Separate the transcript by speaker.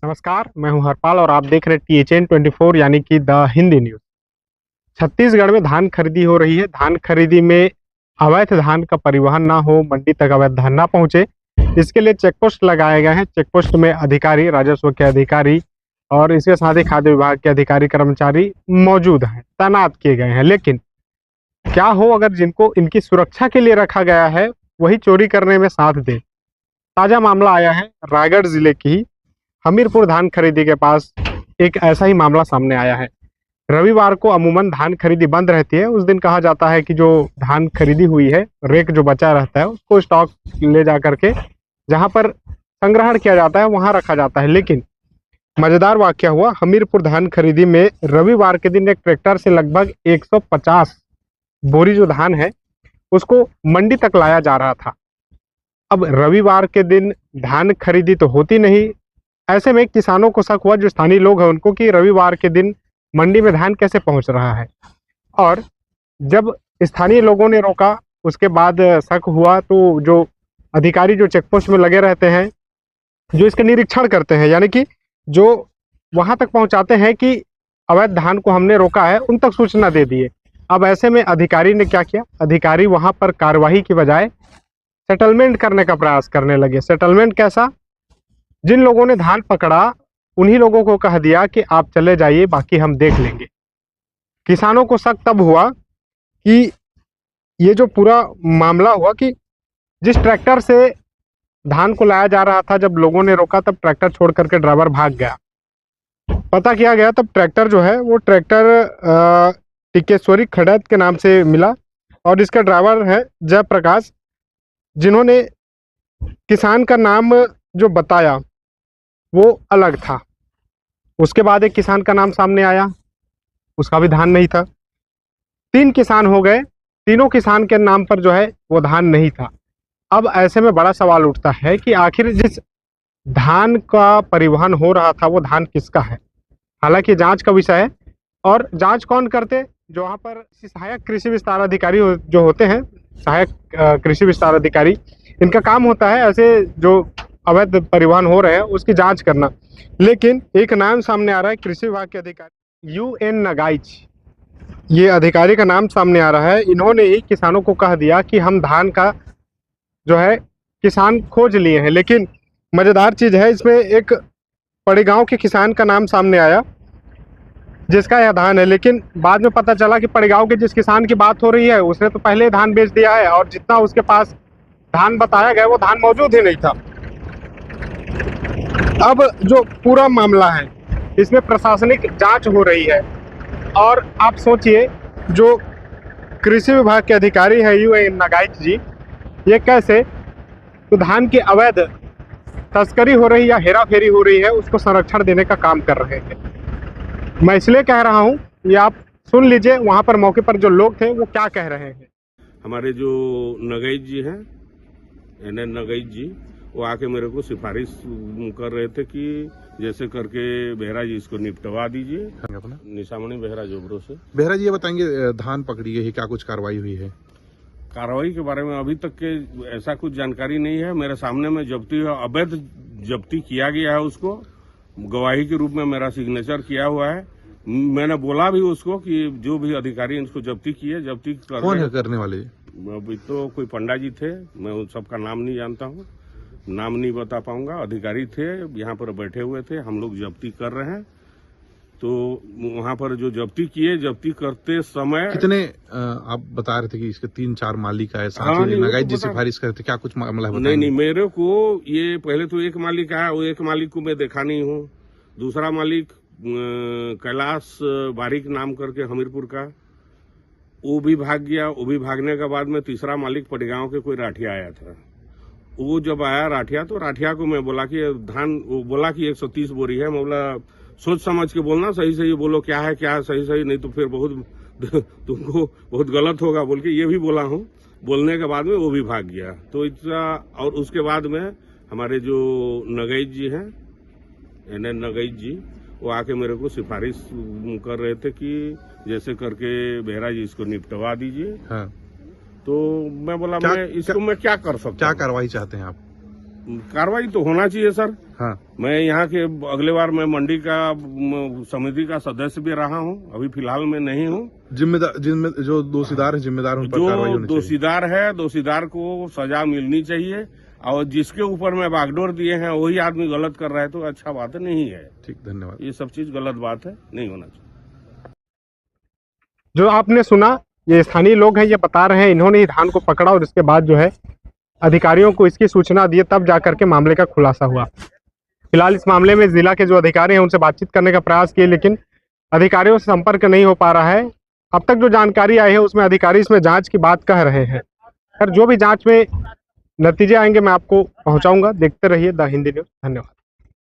Speaker 1: नमस्कार, मैं हूं हरपाल और आप देख रहे हैं THN 24 यानी कि द हिंदी न्यूज़। छत्तीसगढ़ में धान खरीदी हो रही है। धान खरीदी में अवैध धान का परिवहन ना हो, मंडी तक अवैध धान ना पहुंचे, इसके लिए चेक पोस्ट लगाए गए हैं। चेक पोस्ट में अधिकारी, राजस्व के अधिकारी और इसके साथ ही खाद्य विभाग के अधिकारी, कर्मचारी मौजूद हैं, तैनात किए गए हैं। लेकिन क्या हो अगर जिनको इनकी सुरक्षा के लिए रखा गया है वही चोरी करने में साथ दे। ताजा मामला आया है रायगढ़ जिले की ही हमीरपुर धान खरीदी के पास। एक ऐसा ही मामला सामने आया है। रविवार को अमूमन धान खरीदी बंद रहती है। उस दिन कहा जाता है कि जो धान खरीदी हुई है, रेक जो बचा रहता है, उसको स्टॉक ले जा करके जहां पर संग्रहण किया जाता है वहां रखा जाता है। लेकिन मजेदार वाकया हुआ हमीरपुर धान खरीदी में। रविवार के दिन एक ट्रैक्टर से लगभग 150 बोरी जो धान है उसको मंडी तक लाया जा रहा था। अब रविवार के दिन धान खरीदी तो होती नहीं। ऐसे में किसानों को शक हुआ, जो स्थानीय लोग हैं उनको, कि रविवार के दिन मंडी में धान कैसे पहुंच रहा है। और जब स्थानीय लोगों ने रोका, उसके बाद शक हुआ, तो जो अधिकारी जो चेकपोस्ट में लगे रहते हैं, जो इसका निरीक्षण करते हैं, यानी कि जो वहां तक पहुंचाते हैं कि अवैध धान को हमने रोका है, उन तक सूचना दे दिए। अब ऐसे में अधिकारी ने क्या किया, अधिकारी वहां पर कार्रवाई की बजाय सेटलमेंट करने का प्रयास करने लगे। सेटलमेंट कैसा? जिन लोगों ने धान पकड़ा उन्हीं लोगों को कह दिया कि आप चले जाइए, बाकी हम देख लेंगे। किसानों को शक तब हुआ कि ये जो पूरा मामला हुआ कि जिस ट्रैक्टर से धान को लाया जा रहा था, जब लोगों ने रोका तब ट्रैक्टर छोड़ करके ड्राइवर भाग गया। पता किया गया तब ट्रैक्टर जो है वो ट्रैक्टर टिकेश्वरी खड़ैत के नाम से मिला और इसका ड्राइवर है जयप्रकाश, जिन्होंने किसान का नाम जो बताया वो अलग था। उसके बाद एक किसान का नाम सामने आया, उसका भी धान नहीं था। 3 किसान हो गए, तीनों किसान के नाम पर जो है वो धान नहीं था। अब ऐसे में बड़ा सवाल उठता है कि आखिर जिस धान का परिवहन हो रहा था वो धान किसका है। हालांकि जांच का विषय है, और जांच कौन करते? जो वहाँ पर सहायक कृषि विस्तार अधिकारी जो होते हैं, सहायक कृषि विस्तार अधिकारी, इनका काम होता है ऐसे जो अवैध परिवहन हो रहे हैं उसकी जांच करना। लेकिन एक नाम सामने आ रहा है कृषि विभाग के अधिकारी UN नगाइच, ये अधिकारी का नाम सामने आ रहा है। इन्होंने ही किसानों को कह दिया कि हम धान का जो है किसान खोज लिए हैं। लेकिन मजेदार चीज है इसमें, एक पड़ेगांव के किसान का नाम सामने आया जिसका यह धान है। लेकिन बाद में पता चला कि पड़ेगांव के जिस किसान की बात हो रही है उसने तो पहले धान बेच दिया है, और जितना उसके पास धान बताया गया वो धान मौजूद ही नहीं था। अब जो पूरा मामला है इसमें प्रशासनिक जांच हो रही है, और आप सोचिए जो कृषि विभाग के अधिकारी हैं UN नगाइच जी, ये कैसे तो धान की अवैध तस्करी हो रही या हेरा फेरी हो रही है उसको संरक्षण देने का काम कर रहे हैं। मैं इसलिए कह रहा हूँ, ये आप सुन लीजिए वहाँ पर मौके पर जो लोग थे वो क्या कह रहे हैं।
Speaker 2: हमारे जो नगाइच जी हैं, NN नगाइच जी, वो आके मेरे को सिफारिश कर रहे थे कि जैसे करके बेहरा जी इसको निपटवा दीजिए।
Speaker 3: अपना
Speaker 2: निशामणी बेहरा जोबरो से।
Speaker 3: बेहरा जी ये बताएंगे, धान पकड़ी गई है, क्या कुछ कार्रवाई हुई है?
Speaker 2: कार्रवाई के बारे में अभी तक के ऐसा कुछ जानकारी नहीं है। मेरे सामने में जब्ती अवैध जब्ती किया गया है, उसको गवाही के रूप में मेरा सिग्नेचर किया हुआ है। मैंने बोला भी उसको कि जो भी अधिकारी इसको जब्ती किए, जब्ती
Speaker 3: कौन है करने वाले?
Speaker 2: अभी तो कोई पंडा जी थे, मैं उन सबका नाम नहीं जानता हूँ, नाम नहीं बता पाऊंगा। अधिकारी थे, यहाँ पर बैठे हुए थे, हम लोग जब्ती कर रहे हैं। तो वहाँ पर जो जब्ती किए, जब्ती करते समय
Speaker 3: कितने आप बता रहे थे कि इसके 3-4 मालिक आए,
Speaker 2: हाँ,
Speaker 3: नगाइच जी सिफारिश कर रहे थे, क्या कुछ मामला है?
Speaker 2: नहीं, मेरे को ये पहले तो एक मालिक आया, वो एक मालिक को मैं देखा नहीं हूँ। दूसरा मालिक कैलाश बारिक नाम करके हमीरपुर का, वो भी भाग गया। वो भी भागने के बाद में तीसरा मालिक पड़गांव के कोई राठिया आया था। वो जब आया राठिया, तो राठिया को मैं बोला कि धान, वो बोला कि 130 बोरी है। मैं बोला सोच समझ के बोलना, सही सही बोलो, क्या है क्या है, सही सही, नहीं तो फिर बहुत तुमको बहुत गलत होगा बोल के ये भी बोला हूँ। बोलने के बाद में वो भी भाग गया। तो इतना, और उसके बाद में हमारे जो नगाइच जी हैं, NN नगाइच जी, वो आके मेरे को सिफारिश कर रहे थे कि जैसे करके बेहरा जी इसको निपटवा दीजिए।
Speaker 3: हाँ।
Speaker 2: तो मैं बोला मैं इसको मैं क्या कर सकता हूँ?
Speaker 3: क्या कार्रवाई चाहते हैं आप?
Speaker 2: कार्रवाई तो होना चाहिए सर।
Speaker 3: हाँ।
Speaker 2: मैं यहाँ के अगले बार मैं मंडी का समिति का सदस्य भी रहा हूँ, अभी फिलहाल मैं नहीं हूँ।
Speaker 3: जिम्मेदार जो दोषीदार है जिम्मेदार उन पर कार्रवाई
Speaker 2: जो
Speaker 3: होनी चाहिए।
Speaker 2: दोषीदार है, दोषीदार को सजा मिलनी चाहिए, और जिसके ऊपर में बागडोर दिए हैं वही आदमी गलत कर रहा है तो अच्छा बात नहीं है।
Speaker 3: ठीक, धन्यवाद।
Speaker 2: ये सब चीज गलत बात है, नहीं होना चाहिए।
Speaker 1: जो आपने सुना, ये स्थानीय लोग हैं, ये बता रहे हैं इन्होंने ही धान को पकड़ा और इसके बाद जो है अधिकारियों को इसकी सूचना दी, तब जाकर के मामले का खुलासा हुआ। फिलहाल इस मामले में जिला के जो अधिकारी हैं उनसे बातचीत करने का प्रयास किए, लेकिन अधिकारियों से संपर्क नहीं हो पा रहा है। अब तक जो जानकारी आई है उसमें अधिकारी इसमें जांच की बात कह रहे हैं, पर जो भी जांच में नतीजे आएंगे मैं आपको पहुंचाऊंगा। देखते रहिए द हिंदी न्यूज़। धन्यवाद।